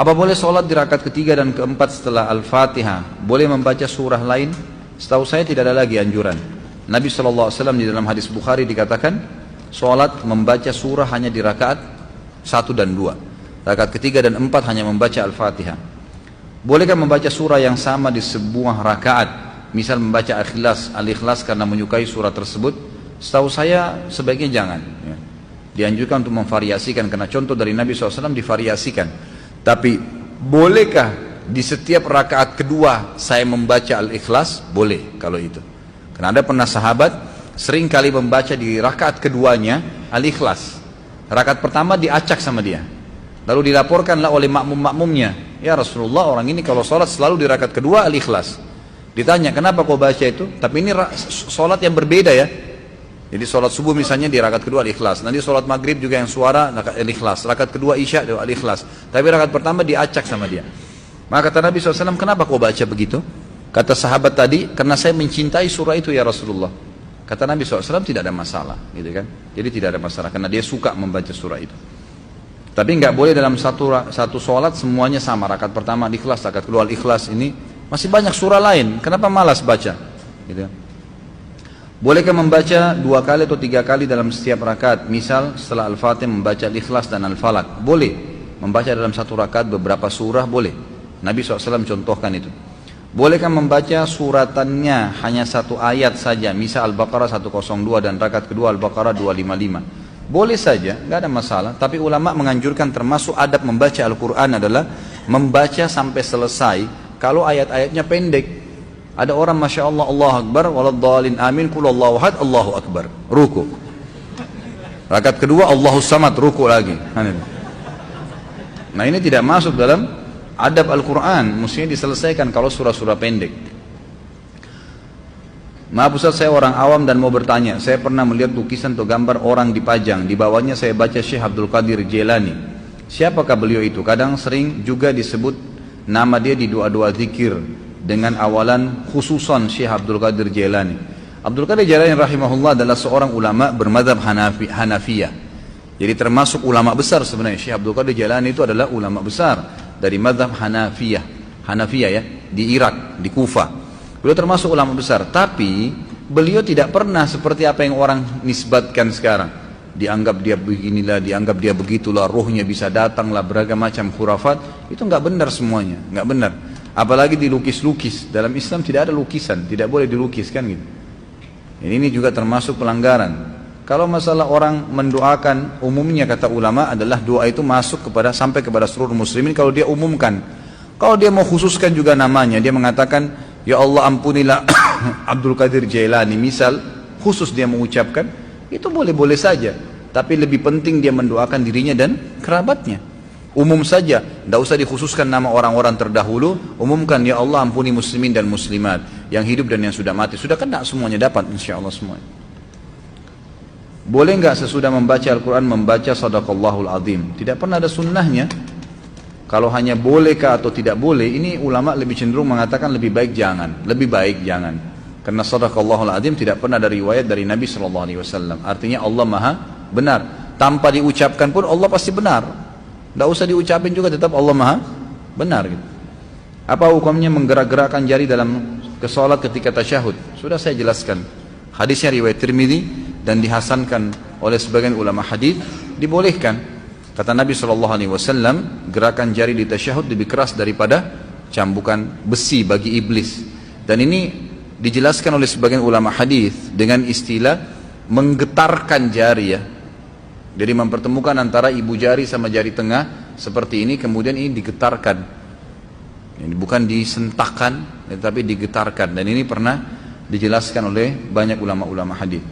Apa boleh sholat di rakaat ketiga dan keempat setelah Al-Fatihah? Boleh membaca surah lain? Setahu saya tidak ada lagi anjuran. Nabi SAW di dalam hadis Bukhari dikatakan, sholat membaca surah hanya di rakaat 1 dan 2. Rakaat ketiga dan 4 hanya membaca Al-Fatihah. Bolehkah membaca surah yang sama di sebuah rakaat? Misal membaca Al-Ikhlas karena menyukai surah tersebut? Setahu saya sebaiknya jangan. Dianjurkan untuk memvariasikan, karena contoh dari Nabi SAW divariasikan. Tapi bolehkah di setiap rakaat kedua saya membaca Al-Ikhlas? Boleh kalau itu. Karena ada pernah sahabat sering kali membaca di rakaat keduanya Al-Ikhlas. Rakaat pertama diacak sama dia. Lalu dilaporkanlah oleh makmum-makmumnya, ya Rasulullah, orang ini kalau sholat selalu di rakaat kedua Al-Ikhlas. Ditanya, kenapa kau baca itu? Tapi ini sholat yang berbeda ya. Jadi sholat subuh misalnya di rakaat kedua Al-Ikhlas, nanti sholat maghrib juga yang suara Al-Ikhlas, rakaat kedua Isya Al-Ikhlas, tapi rakaat pertama diacak sama dia. Maka kata Nabi SAW, kenapa kau baca begitu? Kata sahabat tadi, karena saya mencintai surah itu ya Rasulullah. Kata Nabi SAW, tidak ada masalah, gitu kan? Jadi tidak ada masalah, karena dia suka membaca surah itu. Tapi nggak boleh dalam satu sholat semuanya sama, rakaat pertama Al-Ikhlas, rakaat kedua Al-Ikhlas. Ini masih banyak surah lain, kenapa malas baca? Gitu. Bolehkah membaca 2 kali atau 3 kali dalam setiap rakaat? Misal setelah Al-Fatihah membaca Al-Ikhlas dan Al-Falaq. Boleh. Membaca dalam satu rakaat beberapa surah boleh. Nabi SAW contohkan itu. Bolehkah membaca suratannya hanya 1 ayat saja? Misal Al-Baqarah 102 dan rakaat kedua Al-Baqarah 255. Boleh saja, nggak ada masalah. Tapi ulama menganjurkan termasuk adab membaca Al-Quran adalah membaca sampai selesai kalau ayat-ayatnya pendek. Ada orang Masya Allah, Allahu Akbar, waladhdallin amin, kul Allahu ahad, Allahu Akbar, ruku. Rakaat kedua Allahu Samad, ruku lagi. Nah ini tidak masuk dalam adab Al-Quran, mestinya diselesaikan kalau surah-surah pendek. Maaf Ustaz, saya orang awam dan mau bertanya. Saya pernah melihat lukisan atau gambar orang dipajang, di bawahnya saya baca Syekh Abdul Qadir Jailani. Siapakah beliau itu? Kadang sering juga disebut nama dia di doa-doa zikir dengan awalan khususan Syekh Abdul Qadir Jailani. Abdul Qadir Jailani rahimahullah adalah seorang ulama bermadzhab Hanafiyah. Jadi termasuk ulama besar sebenarnya. Syekh Abdul Qadir Jailani itu adalah ulama besar dari madzhab Hanafiyah ya, di Irak, di Kufah. Beliau termasuk ulama besar, tapi beliau tidak pernah seperti apa yang orang nisbatkan sekarang. Dianggap dia beginilah, dianggap dia begitulah, rohnya bisa datanglah, beragam macam khurafat. Itu nggak benar semuanya, nggak benar. Apalagi dilukis-lukis. Dalam Islam tidak ada lukisan, tidak boleh dilukiskan gitu. Ini juga termasuk pelanggaran. Kalau masalah orang mendoakan, umumnya kata ulama adalah doa itu masuk sampai kepada seluruh muslimin kalau dia umumkan. Kalau dia mau khususkan juga namanya, dia mengatakan, ya Allah ampunilah Abdul Qadir Jailani, misal khusus dia mengucapkan, itu boleh-boleh saja. Tapi lebih penting dia mendoakan dirinya dan kerabatnya. Umum saja, tidak usah dikhususkan nama orang-orang terdahulu. Umumkan, ya Allah ampuni muslimin dan muslimat, yang hidup dan yang sudah mati. Sudah kena semuanya, dapat insya Allah semuanya. Boleh nggak sesudah membaca Al-Quran membaca Sadaqallahul Azim? Tidak pernah ada sunnahnya. Kalau hanya bolehkah atau tidak boleh, ini ulama lebih cenderung mengatakan lebih baik jangan. Lebih baik jangan. Karena Sadaqallahul Azim tidak pernah ada riwayat dari Nabi SAW. Artinya Allah maha benar. Tanpa diucapkan pun Allah pasti benar. Tidak usah diucapin juga tetap Allah maha benar gitu. Apa hukumnya menggerak-gerakkan jari dalam kesolat ketika tasyahud? Sudah saya jelaskan. Hadisnya riwayat Tirmidzi dan dihasankan oleh sebagian ulama hadis, dibolehkan. Kata Nabi SAW, gerakan jari di tasyahud lebih keras daripada cambukan besi bagi iblis. Dan ini dijelaskan oleh sebagian ulama hadis dengan istilah menggetarkan jari ya. Jadi mempertemukan antara ibu jari sama jari tengah seperti ini, kemudian ini digetarkan. Ini bukan disentakkan, tetapi digetarkan. Dan ini pernah dijelaskan oleh banyak ulama-ulama hadis.